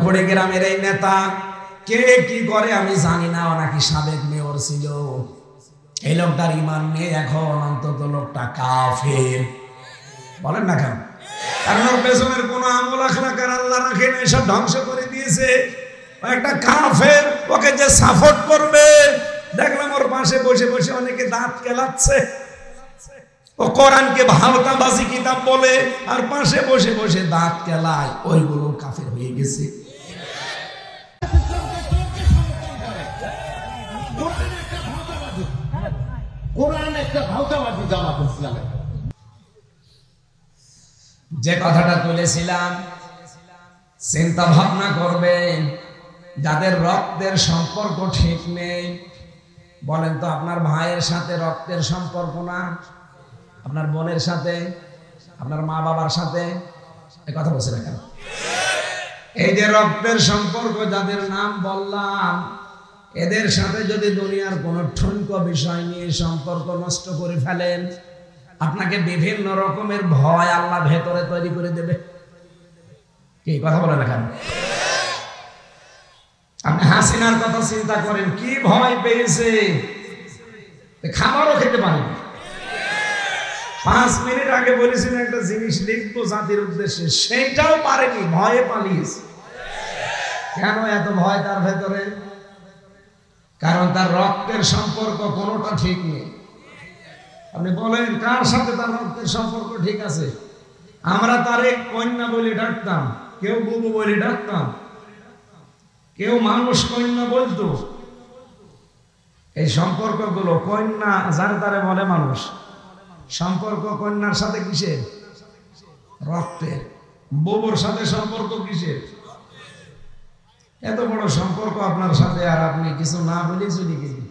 করে গ্রামের এই নেতা কে কি করে আমি জানি না, ও নাকি সাবেক মেয়র ছিল। এই লোকটার ইমান নেই এখন, অন্তত লোকটা কাফের। বলেন না কেন? কারণ ওর পেছনের কোনো আমল আখলাক আর আল্লাহ রাখেন, এসব ধ্বংস করে দিয়েছে। একটা কাফের, ওকে যে সাপোর্ট করবে, দেখলাম ওর পাশে বসে বসে অনেকে দাঁত কেলাচ্ছে। ও কোরআনকে ভাওতাবাজি কিতাব বলে আর পাশে বসে বসে দাঁত কেলায়, ওইগুলো কাফের হয়ে গেছে। যে কথাটা তুলেছিলাম, চিন্তা ভাবনা করবেন, যাদের রক্তের সম্পর্ক ঠিক নেই। বলেন তো, আপনার ভাইয়ের সাথে রক্তের সম্পর্ক না, আপনার বোনের সাথে, আপনার মা বাবার সাথে, এই কথা বলছে না কেন? এই যে রক্তের সম্পর্ক যাদের নাম বললাম, এদের সাথে যদি দুনিয়ার কোন ঠুনকো বিষয় নিয়ে সম্পর্ক নষ্ট করে ফেলেন, আপনাকে বিভিন্ন রকমের ভয় আল্লাহ ভেতরে তৈরি করে দেবে। কি কথা বলে না কেন? আপনি হাসিনার কথা চিন্তা করেন, কি ভয় পেয়েছে, খাবারও খেতে পারেন। 5 মিনিট আগে বলেছেন একটা জিনিস লিখবো জাতির উদ্দেশ্যে, সেইটাও পারেনি, ভয়ে পালিয়েছে। কেন এত ভয় তার ভেতরে? কারণ তার রক্তের সম্পর্ক কোনোটা ঠিক নেই। আপনি বলেন কার সাথে তার রক্তের সম্পর্ক ঠিক আছে? আমরা তারে কন্যা বলে ডাকতাম, কেউ বুবু বলে ডাকতাম, কেউ মানুষ কন্যা বলতো। এই সম্পর্কগুলো কন্যা যার তারে বলে মানুষ, সম্পর্ক কন্যার সাথে কিসের? রক্তের। বুবুর সাথে সম্পর্ক কিসের? এত বড় সম্পর্ক আপনার সাথে, আর আপনি কিছু না বলে চলে গেলেন।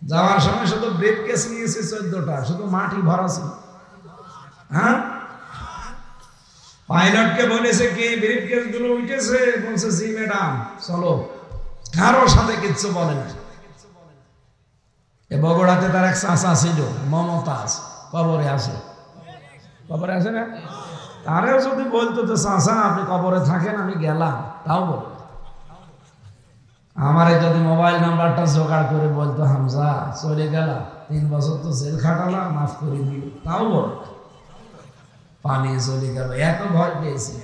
যাওয়ার সময় শুধু ব্রেড কেস নিয়েছে 14টা, শুধু মাটি ভরা ছিল। হ্যাঁ, পাইলটকে বলেছে কি ব্রেড কেস গুলো উঠেছে, বলছে জি ম্যাডাম চলো। কারোর সাথে কিচ্ছু বলে না। এ বগুড়াতে তার এক চাচা ছিল মমতাজ, কবরে আছে, কবরে আছে না? তারেও যদি বলতো যে চাচা আপনি কবরে থাকেন, আমি গেলাম, তাও বলতো। আমারে যদি মোবাইল নাম্বারটা জোগাড় করে বলতো, হামজা চলে গেলাম, 3 বছর তো জেল খাটালাম, মাফ করে দিও, তাও বল। পালিয়ে চলে গেল, এত ভয় পেয়েছে।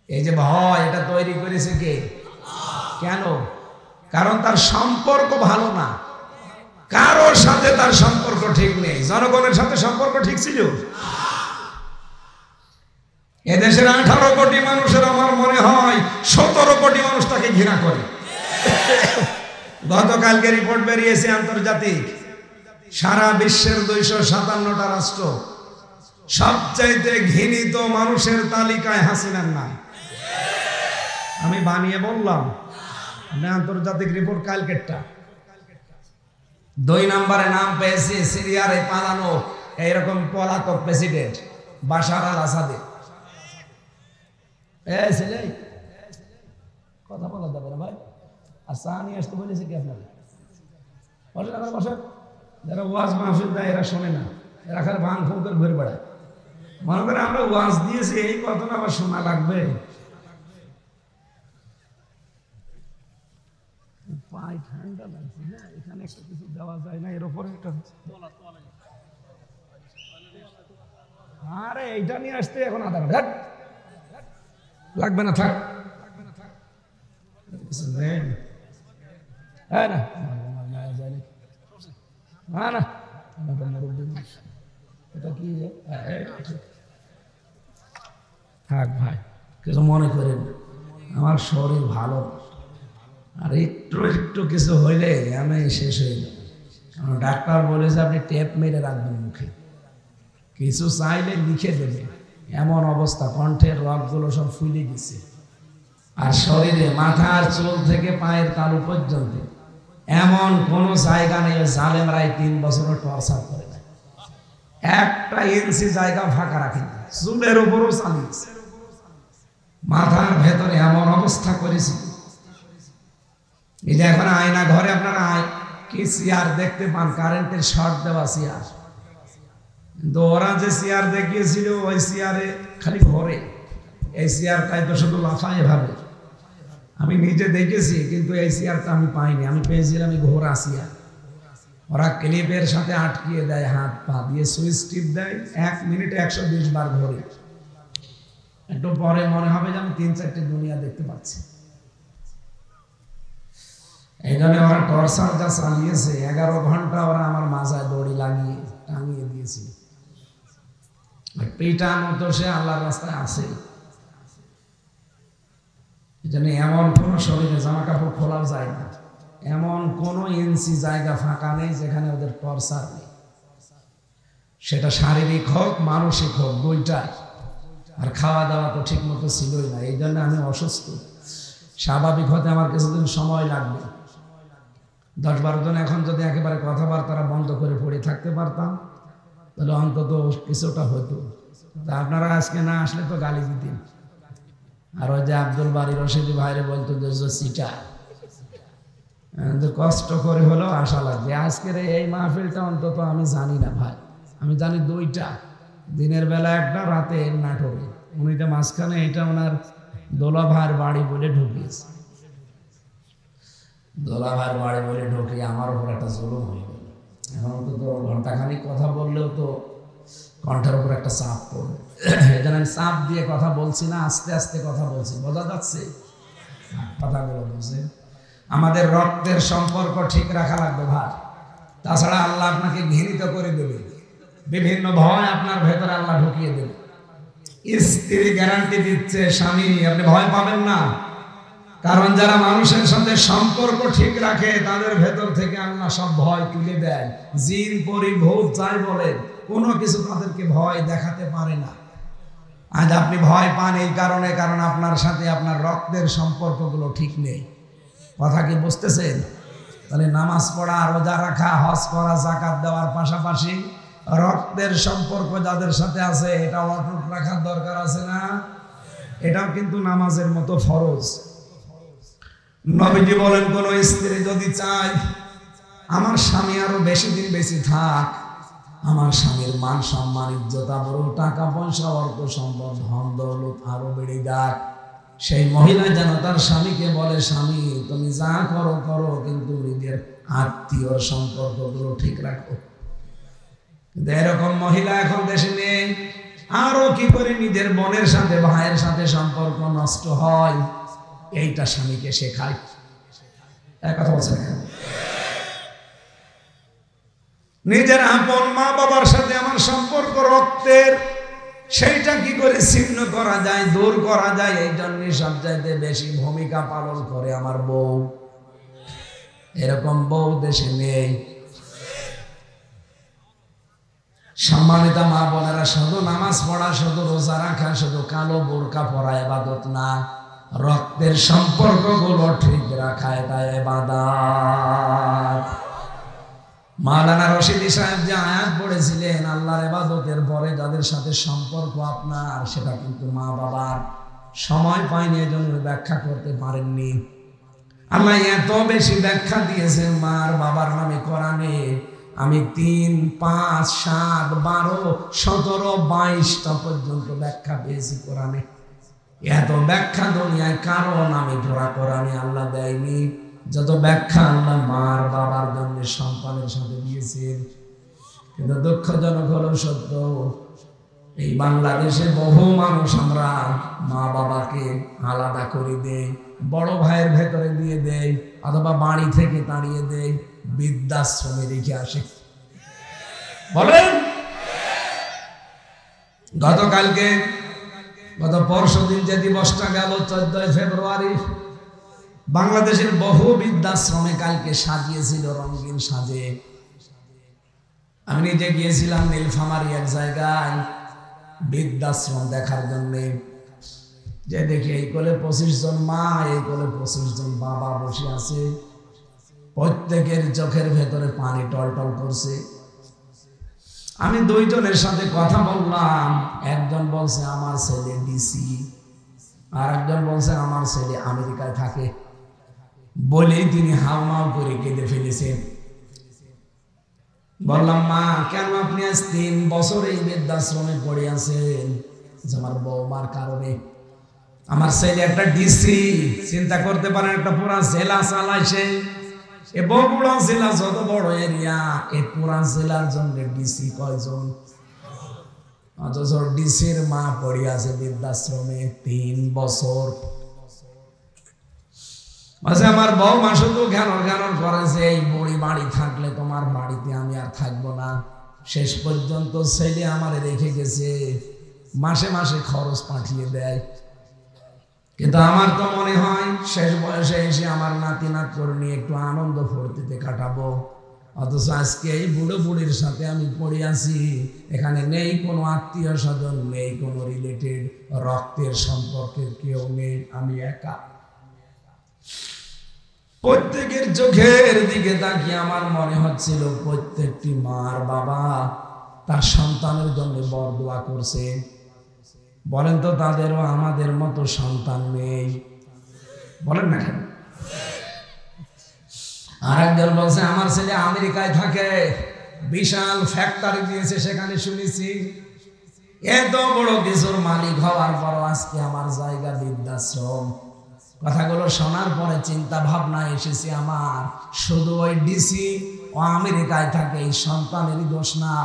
এই যে ভয়, এটা তৈরি করেছে কে? কেন? কারণ তার সম্পর্ক ভালো না, কারোর সাথে তার সম্পর্ক ঠিক নেই। জনগণের সাথে সম্পর্ক ঠিক ছিল? এদেশের 18 কোটি মানুষের আমার মনে হয় 17 কোটি মানুষ তাকে ঘৃণা করে। গতকালকে রিপোর্ট বেরিয়েছে আন্তর্জাতিক, সারা বিশ্বের 257টা রাষ্ট্র সবচাইতে ঘৃণিত মানুষের তালিকায় হাসিনার নাম। আমি বানিয়ে বললাম, আন্তর্জাতিক রিপোর্ট কালকেরটা। 2 নম্বরে নাম পেয়েছে সিরিয়ার এই পালানো এইরকম পলাতক প্রেসিডেন্ট বাশার আল আসাদ। কথা বলা যাবে না ভাই, আর চা নিয়ে আসতে বলেছে কি আপনাকে? বসেন, যারা ওয়াজ মাহফিল দেয় এরা শোনে না, এরা খালি ভাঙ ফুঁ করে ঘুরে বেড়ায়। মনে করে আমরা ওয়াজ দিয়েছি, এই কথা না আবার শোনা লাগবে। পায়ে ঠান্ডা লাগছে না, এখানে একটা কিছু দেওয়া যায় না, এর উপরে একটা। আরে এইটা নিয়ে আসতে এখন আধা ঘন্টা লাগবে না, থাক। হ্যাঁ না না, এটা কি থাক ভাই, কিছু মনে করেন, আমার শরীর ভালো, আর একটু একটু কিছু হইলে আমি শেষ হয়ে যাব। কারণ ডাক্তার বলেছে আপনি টেপ মেরে রাখবেন মুখে, কিছু চাইলে লিখে দেবে। এমন অবস্থা, কণ্ঠের রগগুলো সব ফুলে গেছে, আর শরীরে মাথার চুল থেকে পায়ের তালু পর্যন্ত এমন কোন জায়গা নেই জালেমরাই 3 বছর টর্চার করে না, 1 ইঞ্চি জায়গা ফাঁকা রাখেন, চুলের উপরও চালিয়েছে। মাথার ভেতরে এমন অবস্থা করেছে। এই যে এখন আয়না ঘরে আপনারা কি চেয়ার দেখতে পান, কারেন্টের শর্ট দেওয়া চেয়ার, কিন্তু ওরা যে চেয়ার দেখিয়েছিল ওই চেয়ারে খালি ঘরে এই চেয়ারটাই তো শুধু লাফায় এভাবে। আমি নিজে দেখেছি, কিন্তু এই চেয়ারটা আমি পাইনি। আমি পেয়েছিলাম এই ঘোড়া চেয়ার। ওরা ক্লিপের সাথে আটকিয়ে দেয়, হাত পা দিয়ে সুইচ টিপ দেয়, 1 মিনিটে 120 বার ঘোরে। একটু পরে মনে হবে যে আমি 3-4টি দুনিয়া দেখতে পাচ্ছি। এই জন্য ওরা টর্চার যা চালিয়েছে, 11 ঘন্টা ওরা আমার মাজায় দড়ি লাগিয়ে টাঙিয়ে দিয়েছে। পেটানো তো সে আল্লাহর রাস্তায় আছে। এই জন্য এমন কোন শরীরে জামা কাপড় খোলা যায় না, এমন কোন ইঞ্চি জায়গা ফাঁকা নেই যেখানে ওদের টর্চার নেই। সেটা শারীরিক হোক মানসিক হোক, দুইটাই। আর খাওয়া দাওয়া তো ঠিক মতো ছিলই না। এই জন্য আমি অসুস্থ। স্বাভাবিক হতে আমার কিছুদিন সময় লাগবে। 10-12 জন এখন যদি একেবারে কথাবার্তা বন্ধ করে পড়ে থাকতে পারতাম, তাহলে অন্তত কিছুটা হতো। তা আপনারা আজকে না আসলে তো গালি দিতেন। আর ওই যে আব্দুল বারী রশিদি ভাইরে বলতো যে সিটা, কষ্ট করে হলেও আশা লাগবে। আজকের এই মাহফিলটা অন্তত আমি জানি না ভাই, আমি জানি 2টা, দিনের বেলা একটা, রাতে নাটকে। উনিটা মাঝখানে, এটা ওনার দোলা ভাইয়ের বাড়ি বলে ঢুকিয়েছে। দোলা ভাইয়ের বাড়ি বলে ঢুকিয়ে আমার উপর একটা জুলুম হয়ে গেল। এখন তো ঘন্টাখানিক কথা বললেও তো কণ্ঠের উপর একটা চাপ পড়বে। এই জন্য আমি চাপ দিয়ে কথা বলছি না, আস্তে আস্তে কথা বলছি। বোঝা যাচ্ছে কথাগুলো? বুঝে আমাদের রক্তের সম্পর্ক ঠিক রাখা লাগবে ভাই। তাছাড়া আল্লাহ আপনাকে ঘৃণিত করে দেবে, বিভিন্ন ভয় আপনার ভেতরে আল্লাহ ঢুকিয়ে দেবে। স্ত্রী গ্যারান্টি দিচ্ছে, স্বামী আপনি ভয় পাবেন না। কারণ যারা মানুষের সাথে সম্পর্ক ঠিক রাখে, তাদের ভেতর থেকে আল্লাহ সব ভয় তুলে দেয়। জিন পরি ভূত যাই বলেন, কোনো কিছু তাদেরকে ভয় দেখাতে পারে না। আজ আপনি ভয় পান এই কারণে, কারণ আপনার সাথে আপনার রক্তের সম্পর্কগুলো ঠিক নেই। কথা কি বুঝতেছেন? তাহলে নামাজ পড়া, রোজা রাখা, হজ করা, যাকাত দেওয়ার পাশাপাশি রক্তের সম্পর্ক যাদের সাথে আছে এটা অটুট রাখার দরকার আছে না? এটাও কিন্তু নামাজের মতো ফরজ। নবীজি বলেন, কোন স্ত্রী যদি চায় আমার স্বামী আরো বেশি দিন বেশি থাক, আমার স্বামীর মান সম্মান ইজ্জত আবরু টাকা পয়সা অর্থ সম্পদ ধন দৌলত আরো বেড়ে যাক, সেই মহিলা যেন তার স্বামীকে বলে, স্বামী তুমি যা করো করো, কিন্তু নিজের আত্মীয় সম্পর্কগুলো ঠিক রাখো। কিন্তু এরকম মহিলা এখন দেশে নেই। আরো কি করে নিজের বোনের সাথে ভাইয়ের সাথে সম্পর্ক নষ্ট হয়, এইটা স্বামীকে শেখায়। এক কথা বলছেন, নিজের আপন মা বাবার সাথে আমার সম্পর্ক রক্তের, সেইটা কি করে ছিন্ন করা যায়, দূর করা যায়, এই জন্য সবচাইতে বেশি ভূমিকা পালন করে আমার বউ। এরকম বউ দেশে নেই। সম্মানিত মা বোনেরা, শুধু নামাজ পড়া, শুধু রোজা রাখা, শুধু কালো বোরকা পরা ইবাদত না, রক্তের সম্পর্কগুলো ঠিক রাখা এটা ইবাদত। মাওলানা রশিদি সাহেব যে আয়াত পড়েছিলেন, আল্লাহর ইবাদতের পরে যাদের সাথে সম্পর্ক আপনার, সেটা কিন্তু মা বাবার। সময় পাইনি, এজন্য ব্যাখ্যা করতে পারেননি। আল্লাহ এত বেশি ব্যাখ্যা দিয়েছেন মার বাবার নামে কোরআনে। আমি 3, 5, 7, 12, 17, 22টা পর্যন্ত ব্যাখ্যা পেয়েছি কোরআনে। এত ব্যাখ্যা দুনিয়ায় কারো নামে ধরা কোরআনে আল্লাহ দেয়নি যত ব্যাখ্যা আল্লাহ মার বাবার জন্য সন্তানের সাথে দিয়েছেন। কিন্তু দুঃখজনক হলো সত্য, এই বাংলাদেশে বহু মানুষ আমরা মা বাবাকে আলাদা করে দেই, বড় ভাইয়ের ভেতরে দিয়ে দেয়, অথবা বাড়ি থেকে তাড়িয়ে দেয়, বৃদ্ধাশ্রমে রেখে আসে। বলেন, গত পরশুদিন যে দিবসটা গেল 14 ফেব্রুয়ারি, বাংলাদেশের বহু বৃদ্ধাশ্রমে কালকে সাজিয়েছিল রঙিন সাজে। আমি নিজে গিয়েছিলাম নীলফামারী এক জায়গায় বৃদ্ধাশ্রম দেখার জন্য। যে দেখি এই কোলে 25 জন মা, এই কোলে 25 জন বাবা বসে আছে, প্রত্যেকের চোখের ভেতরে পানি টলটল করছে। আমি 2 জনের সাথে কথা বললাম। একজন বলছে আমার ছেলে ডিসি, আর একজন বলছে আমার ছেলে আমেরিকায় থাকে। বলেই তিনি হাউমাউ করে কেঁদে ফেলেছেন। বললাম, মা কেন আপনি আজ 3 বছর এই বৃদ্ধাশ্রমে পড়ে আছেন? আমার বৌমার কারণে। আমার ছেলে একটা ডিসি, চিন্তা করতে পারেন, একটা পুরা জেলা চালাইছে। এ বগুড়া জেলা যত বড় এরিয়া, এই পুরা জেলার জন্য ডিসি কয়জন? অথচ ডিসির মা পড়ে আছে বৃদ্ধাশ্রমে 3 বছর। মাঝে আমার বউ মা শুধু ঘ্যানর ঘ্যানর করেছে, এই বুড়ি বাড়ি থাকলে তোমার বাড়িতে আমি আর থাকবো না। শেষ পর্যন্ত ছেলে আমার রেখে গেছে, মাসে মাসে খরচ পাঠিয়ে দেয়। কিন্তু আমার তো মনে হয় শেষ বয়সে এসে আমার নাতি নাতনি নিয়ে একটু আনন্দ ফুর্তিতে কাটাবো। অথচ আজকে এই বুড়ো বুড়ির সাথে আমি পড়ে আছি, এখানে নেই কোনো আত্মীয় স্বজন, নেই কোনো রিলেটেড, রক্তের সম্পর্কের কেউ নেই, আমি একা। প্রত্যেকের চোখের দিকে তাকিয়ে আমার মনে হচ্ছিল প্রত্যেকটি মার বাবা তার সন্তানের জন্য বরদোয়া করছে। বলেন তো তাদেরও আমাদের মতো সন্তান নেই? বলেন না কেন? আর একজন বলছে আমার ছেলে আমেরিকায় থাকে, বিশাল ফ্যাক্টরি দিয়েছে, সেখানে শুনেছি। এত বড় কিছুর মালিক হওয়ার পর আজকে আমার জায়গা বৃদ্ধাশ্রম। কথাগুলো শোনার পরে চিন্তা ভাবনা এসেছে আমার, শুধু ওই ডিসি ও আমেরিকায় থাকে এই সন্তানেরই দোষ না,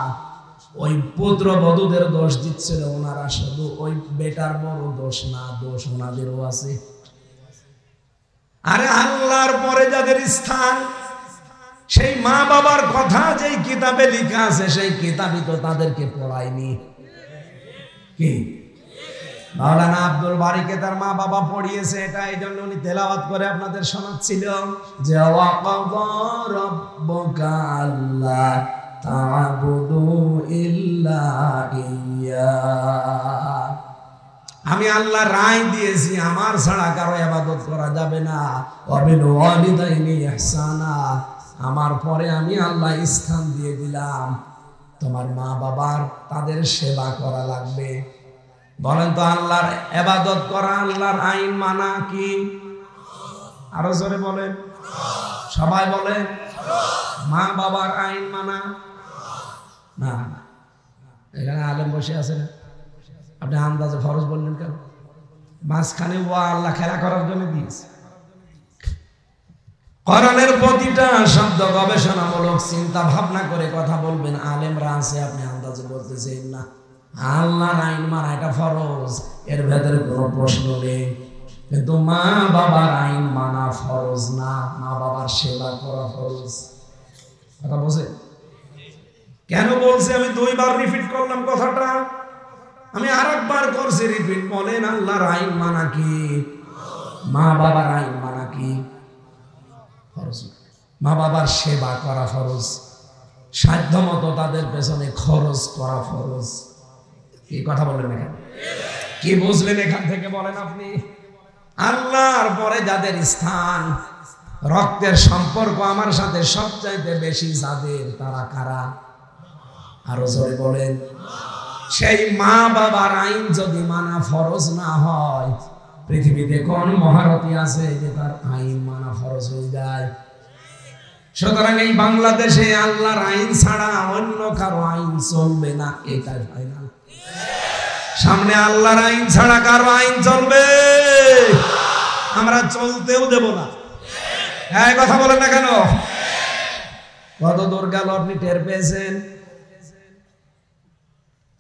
ওই পুত্র বধূদের দোষ দিচ্ছিল ওনারা, শুধু ওই বেটার বড় দোষ না, দোষ ওনাদেরও আছে। আরে আল্লাহর পরে যাদের স্থান, সেই মা বাবার কথা যেই কিতাবে লেখা আছে, সেই কিতাবই তো তাদেরকে পড়ায়নি। কি মাওলানা আব্দুল বারীকে তার মা বাবা পড়িয়েছে, এটা এই জন্য উনি তেলাওয়াত করে আপনাদের শোনাচ্ছিল যে ওয়াকাযা রাব্বুকা আল্লা তা'বুদু ইল্লা ইয়্যা, আমি আল্লাহ রায় দিয়েছি আমার ছাড়া কারো ইবাদত করা যাবে না। ওয়া বিল ওয়ালিদাইনি ইহসানা, আমার পরে আমি আল্লাহ স্থান দিয়ে দিলাম তোমার মা বাবার, তাদের সেবা করা লাগবে। বলেন তো আল্লাহর ইবাদত করা, আল্লাহর আইন মানা কি? আরো জোরে বলেন, সবাই বলেন। মা বাবার আইন মানা না। এখানে আলেম বসে আছে না, আপনি আন্দাজে ফরজ বললেন কেন? মাঝখানে ওয়া আল্লাহ খেলা করার জন্য দিয়েছে। কোরআনের প্রতিটা শব্দ গবেষণামূলক চিন্তা ভাবনা করে কথা বলবেন। আলেমরা আছে, আপনি আন্দাজে বলতেছেন না। আল্লাহর আইন মানা এটা ফরজ, এর ভেতরে কোনো প্রশ্ন নেই। কিন্তু মা বাবার আইন মানা ফরজ না, মা বাবার সেবা করা ফরজ। কথা বলছে কেন? বলছে আমি 2 বার রিপিট করলাম কথাটা, আমি আরেকবার করছি রিপিট। বলেন আল্লাহর আইন মানা কি? মা বাবার আইন মানা কি? ফরজ। মা বাবার সেবা করা ফরজ, সাধ্যমতো তাদের পেছনে খরচ করা ফরজ। কি কথা বললেন এখানে? কি বুঝলেন এখান থেকে বলেন আপনি? আল্লাহর পরে যাদের স্থান, রক্তের সম্পর্ক আমার সাথে সবচাইতে বেশি যাদের, তারা কারা? আরো জোরে বলেন। সেই মা বাবার আইন যদি মানা ফরজ না হয়, পৃথিবীতে কোন মহারথী আছে যে তার আইন মানা ফরজ হয়ে যায়? সুতরাং এই বাংলাদেশে আল্লাহর আইন ছাড়া অন্য কারো আইন চলবে না, এটাই ফাইনাল। সামনে আল্লাহর আইন ছাড়া কারো আইন চলবে, আমরা চলতেও দেব না। হ্যাঁ, কথা বলেন না কেন? কত দূর গেল আপনি টের পেয়েছেন?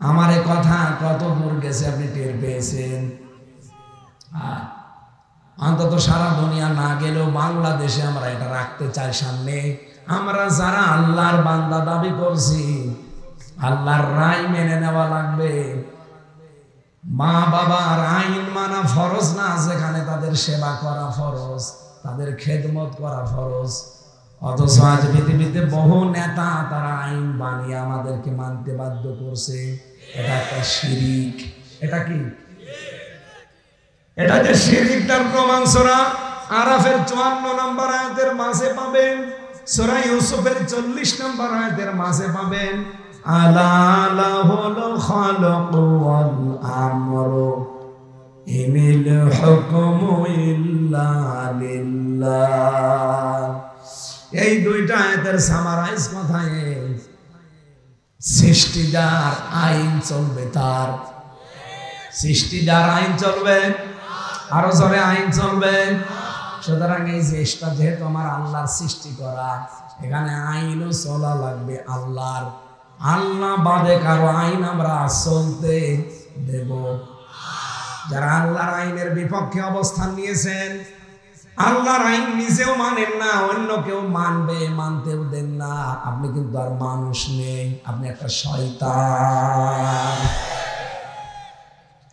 আমার এই কথা কত দূর গেছে আপনি টের পেয়েছেন? অন্তত সারা দুনিয়া না গেলেও বাংলাদেশে আমরা এটা রাখতে চাই সামনে। আমরা যারা আল্লাহর বান্দা দাবি করছি, আল্লাহর রায় মেনে নেওয়া লাগবে। মা বাবার আইন মানা ফরজ না, যেখানে তাদের সেবা করা ফরজ, তাদের খেদমত করা ফরজ। অথচ আজ পৃথিবীতে বহু নেতা তারা আইন বানিয়ে আমাদেরকে মানতে বাধ্য করছে। এটা একটা শিরিক। এটা কি? এটা যে শিরিক তার প্রমাণ সূরা আরাফের 54 নম্বর আয়াতের মাঝে পাবেন, সূরা ইউসুফের 40 নম্বর আয়াতের মাঝে পাবেন। আলা লাহুল খালাকু ওয়াল আমরু ইনিল হুকমু ইল্লা লিল্লাহ। এই দুইটা আয়াতের সামারাইজ কথায় সৃষ্টিদার আইন চলবে, তার সৃষ্টিদার আইন চলবে। আরো জোরে আইন চলবে। সুতরাং এই দেশটা যেহেতু আমার আল্লাহর সৃষ্টি করা, এখানে আইনও চলা লাগবে আল্লাহর। আল্লাহ বাদে কারো আইন আমরা চলতে দেব। যারা আল্লাহর আইনের বিপক্ষে অবস্থান নিয়েছেন, আল্লাহর আইন নিজেও মানেন না, অন্য কেউ মানবে মানতেও দেন না, আপনি কিন্তু আর মানুষ নেই, আপনি একটা শয়তান।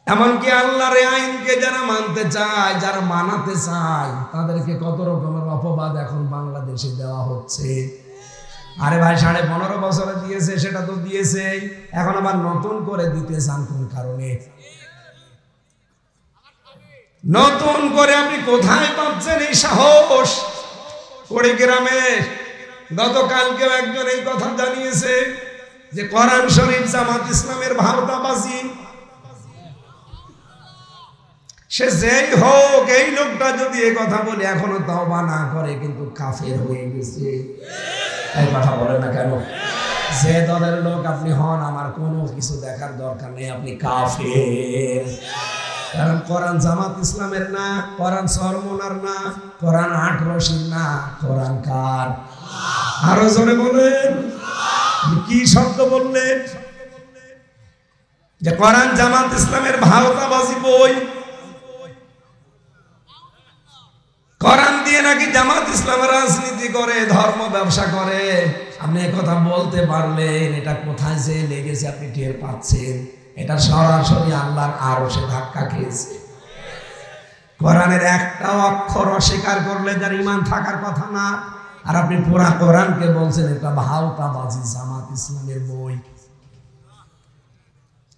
এমনকি আল্লাহর আইনকে যারা মানতে চায়, যারা মানাতে চায়, তাদেরকে কত রকমের অপবাদ এখন বাংলাদেশে দেওয়া হচ্ছে। আরে ভাই 15.5 বছরে দিয়েছে, সেটা তো দিয়েছে, এখন আবার নতুন করে দিতে চান কোন কারণে? নতুন করে আপনি কোথায় পাচ্ছেন এই সাহস? কুড়িগ্রামে গতকালকেও একজন এই কথা জানিয়েছে যে কোরআন শরীফ জামাত ইসলামের ভাওতাবাজি। সে যেই হোক, এই লোকটা যদি এই কথা বলে এখনো তওবা না করে, কিন্তু কাফের হয়ে গেছে। এই কথা বলেন না কেন? যে দলের লোক আপনি হন, আমার কোনো কিছু দেখার দরকার নেই, আপনি কাফের। কারণ কোরআন জামাত ইসলামের না, কোরআন সরমনার না, কোরআন 8 রশির না, কোরআন কার? আরো জোরে বলেন। কি শব্দ বললেন? যে কোরআন জামাত ইসলামের ভাওতাবাজি বই। কোরআন দিয়ে নাকি জামাত ইসলাম রাজনীতি করে, ধর্ম ব্যবসা করে। আপনি কথা বলতে পারলেন, এটা কোথায় যে লেগেছে আপনি টের পাচ্ছেন? এটা সরাসরি আল্লাহর আরশে ধাক্কা খেয়েছে। কোরআনের একটা অক্ষর অস্বীকার করলে যার ঈমান থাকার কথা না, আর আপনি পুরা কোরআনকে বলছেন এটা ভাওতাবাজি, জামাত ইসলামের বই।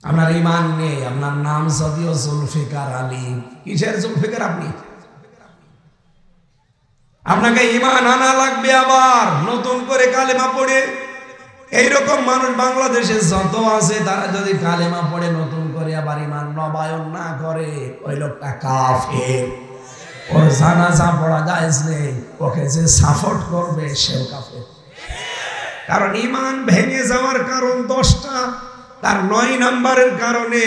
আপনার ঈমান নেই। আপনার নাম যদিও জুলফিকার আলী, কিসের জুলফিকার আপনি? আপনাকে ঈমান আনা লাগবে, আবার নতুন করে কালেমা পড়ে। এইরকম মানুষ বাংলাদেশে যত আছে, তারা যদি কালেমা পড়ে নতুন করে আবার ঈমান নবায়ন না করে, ওই লোকটা কাফের। ওর জানাজা পড়া জায়েজ নেই, ওকে যে সাপোর্ট করবে সেও কাফের। কারণ ঈমান ভেঙে যাওয়ার কারণ 10টা, তার 9 নম্বরের কারণে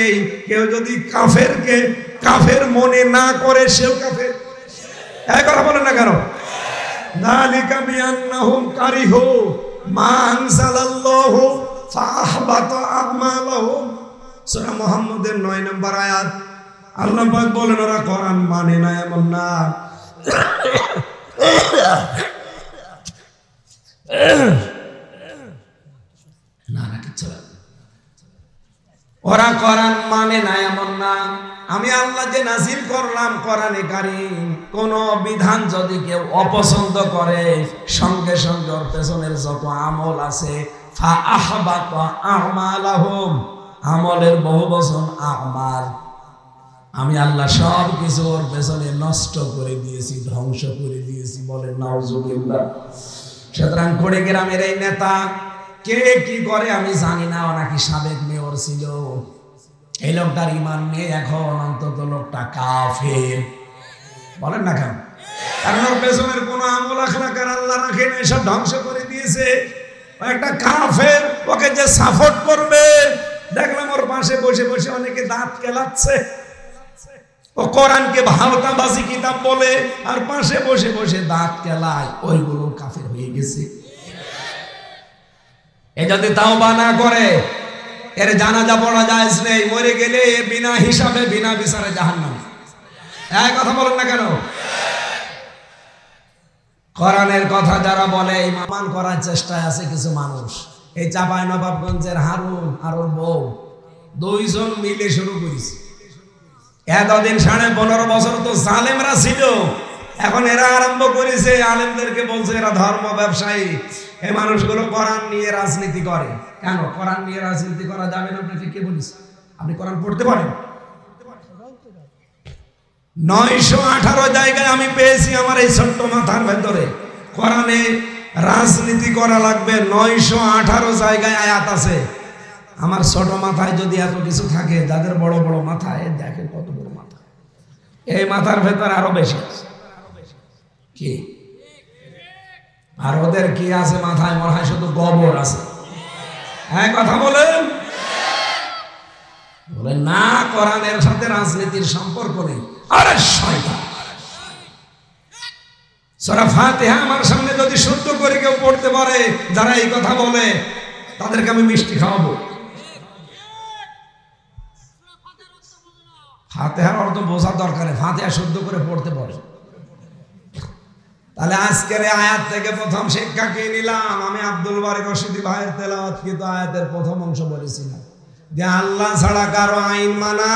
কেউ যদি কাফেরকে কাফের মনে না করে, সেও কাফের। এই কথা বলেন না কেন? যালিকা বিআন্নাহুম কারিহু মা আনজালাল্লাহু ফাআহবাতা আমালাহুম। সূরা মুহাম্মদের 9 নম্বর আয়াত। আল্লাহ পাক বলেন, ওরা কোরআন মানে না এমন না, ওরা কোরআন মানে না এমন না। আমি আল্লাহ যে নাজিল করলাম কোরআনে কারীম, কোন বিধান যদি কেউ অপছন্দ করে, সঙ্গে সঙ্গে ওর পেছনের যত আমল আছে, ফা আহবাতা আমালাহুম, আমলের বহুবচন আমাল, আমি আল্লাহ সব কিছু ওর পেছনে নষ্ট করে দিয়েছি, ধ্বংস করে দিয়েছি। বলেন নাউজুবিল্লাহ। সুতরাং কুড়িগ্রামের এই নেতা কে কি করে আমি জানি না, ও নাকি সাবেক মেয়র ছিল। এই লোকটার ঈমান নেই এখন, অন্তত লোকটা কাফের। বলেন না কেন? কারণ ওর পেছনের কোন আমল আখলাক আর আল্লাহ রাখেন, এসব ধ্বংস করে দিয়েছে। একটা কাফের, ওকে যে সাপোর্ট করবে, দেখলাম ওর পাশে বসে বসে অনেকে দাঁত কেলাচ্ছে। ও কোরআনকে ভাওতাবাজি কিতাব বলে, আর পাশে বসে বসে দাঁত কেলায়, ওইগুলো কাফের হয়ে গেছে। এ যদি তাওবা না করে, এর জানাজা পড়া জায়েজ নেই, মরে গেলে বিনা হিসাবে বিনা বিচারে জাহান্নামে। এই কথা বলেন না কেন? কোরআনের কথা যারা বলে, এই মামান করার চেষ্টায় আছে কিছু মানুষ। এই চাঁপাইনবাবগঞ্জের হারুন আর ওর বউ, 2 জন মিলে শুরু করেছে। এতদিন 15.5 বছর তো জালেমরা ছিল, এখন এরা আরম্ভ করেছে, আলেমদেরকে বলছে এরা ধর্ম ব্যবসায়ী। এই মানুষগুলো কোরআন নিয়ে রাজনীতি করে। কেন কোরআন নিয়ে রাজনীতি করা যাবে না? আপনাকে কে বলিস? আপনি কোরআন পড়তে পারেন? 918 জায়গায় আমি পেয়েছি আমার এই ছোট্ট মাথার ভেতরে, কোরআনে রাজনীতি করা লাগবে। 918 জায়গায় আয়াত আছে। আমার ছোট মাথায় যদি এত কিছু থাকে, যাদের বড় বড় মাথায়, দেখেন কত বড় মাথা, এই মাথার ভেতর আরো বেশি আছে। কি আর ওদের কি আছে মাথায়? মনে হয় শুধু গোবর আছে। হ্যাঁ কথা বলেন। বলেন না, কোরআনের সাথে রাজনীতির সম্পর্ক নেই। আরে শয়তান, সূরা ফাতিহা আমার সামনে যদি শুদ্ধ করে কেউ পড়তে পারে, যারা এই কথা বলে তাদেরকে আমি মিষ্টি খাওয়াবো। ফাতিহার অর্থ বোঝার দরকার, ফাতিহা শুদ্ধ করে পড়তে পারে। তাহলে আজকের আয়াত থেকে প্রথম শিক্ষা কি নিলাম? আমি আব্দুল বারী রশিদি ভাইয়ের তেলাওয়াতকৃত আয়াতের প্রথম অংশ বলেছিলাম যে আল্লাহ ছাড়া কারো আইন মানা